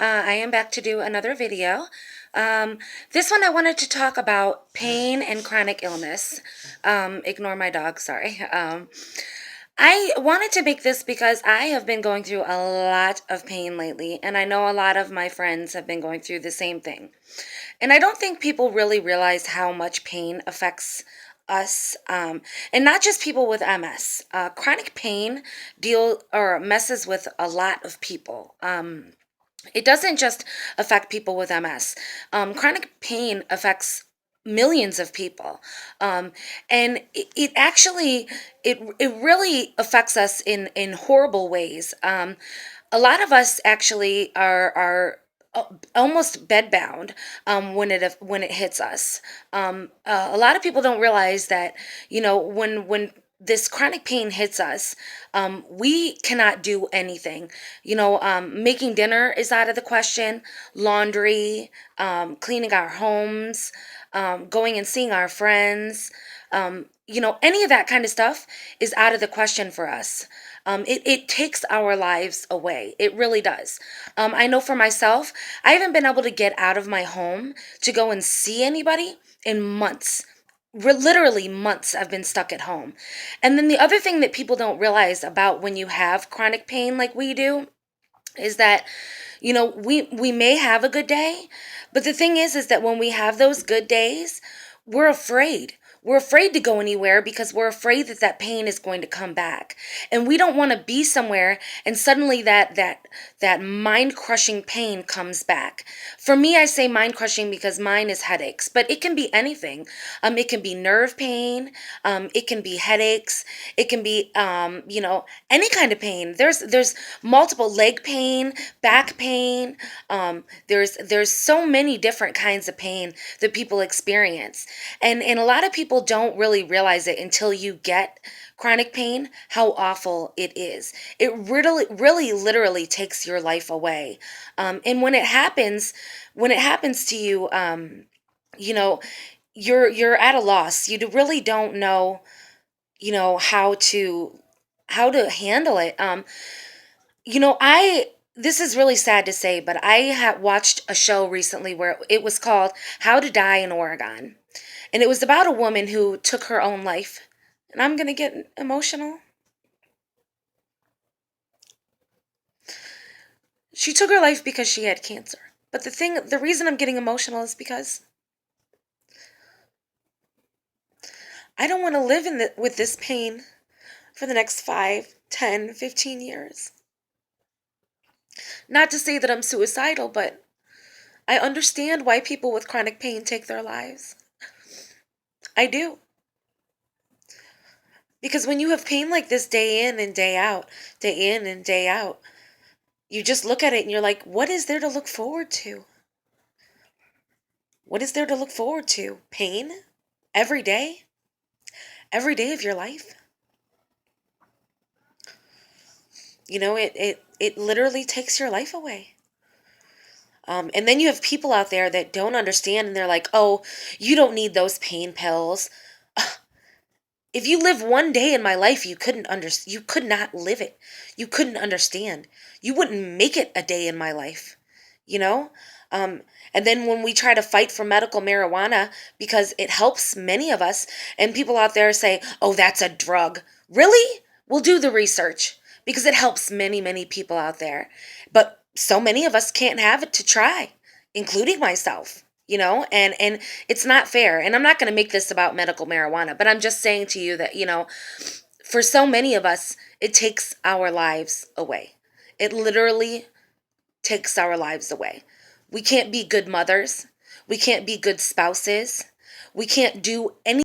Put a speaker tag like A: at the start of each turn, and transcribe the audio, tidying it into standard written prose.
A: I am back to do another video. This one I wanted to talk about pain and chronic illness. Ignore my dog, sorry. I wanted to make this because I have been going through a lot of pain lately, and I know a lot of my friends have been going through the same thing. And I don't think people really realize how much pain affects us, and not just people with MS. Chronic pain deal or messes with a lot of people. It doesn't just affect people with MS. Chronic pain affects millions of people, and it actually it really affects us in horrible ways. A lot of us actually are almost bedbound when it hits us. A lot of people don't realize that when this chronic pain hits us, we cannot do anything. Making dinner is out of the question, laundry, cleaning our homes, going and seeing our friends. Any of that kind of stuff is out of the question for us. It takes our lives away. It really does. I know for myself, I haven't been able to get out of my home to go and see anybody in months. Literally months I've been stuck at home. And then the other thing that people don't realize about when you have chronic pain like we do is that we may have a good day, but the thing is that when we have those good days, we're afraid. We're afraid to go anywhere because we're afraid that that pain is going to come back. And we don't want to be somewhere and suddenly that mind-crushing pain comes back. For me, I say mind-crushing because mine is headaches, but it can be anything. It can be nerve pain, it can be headaches, it can be any kind of pain. There's multiple leg pain, back pain. There's so many different kinds of pain that people experience, and a lot of people don't really realize it until you get chronic pain, how awful it is. It really literally takes your life away. And when it happens to you, you know you're at a loss. You really don't know how to handle it. I This is really sad to say, but I had watched a show recently where it was called How to Die in Oregon. And it was about a woman who took her own life. And I'm going to get emotional. She took her life because she had cancer. But the reason I'm getting emotional is because I don't want to live with this pain for the next 5, 10, 15 years. Not to say that I'm suicidal, but I understand why people with chronic pain take their lives. I do. Because when you have pain like this day in and day out, day in and day out, you just look at it and you're like, what is there to look forward to? What is there to look forward to? Pain? Every day? Every day of your life? It literally takes your life away. And then you have people out there that don't understand and they're like, oh, you don't need those pain pills. If you live one day in my life, you could not live it. You couldn't understand. You wouldn't make it a day in my life, you know? Um, and then when we try to fight for medical marijuana because it helps many of us, and people out there say, oh, that's a drug. Really? We'll do the research because it helps many, many people out there. But so many of us can't have it to try, including myself. And it's not fair. And I'm not going to make this about medical marijuana, but I'm just saying to you that, for so many of us, it takes our lives away. It literally takes our lives away. We can't be good mothers. We can't be good spouses. We can't do any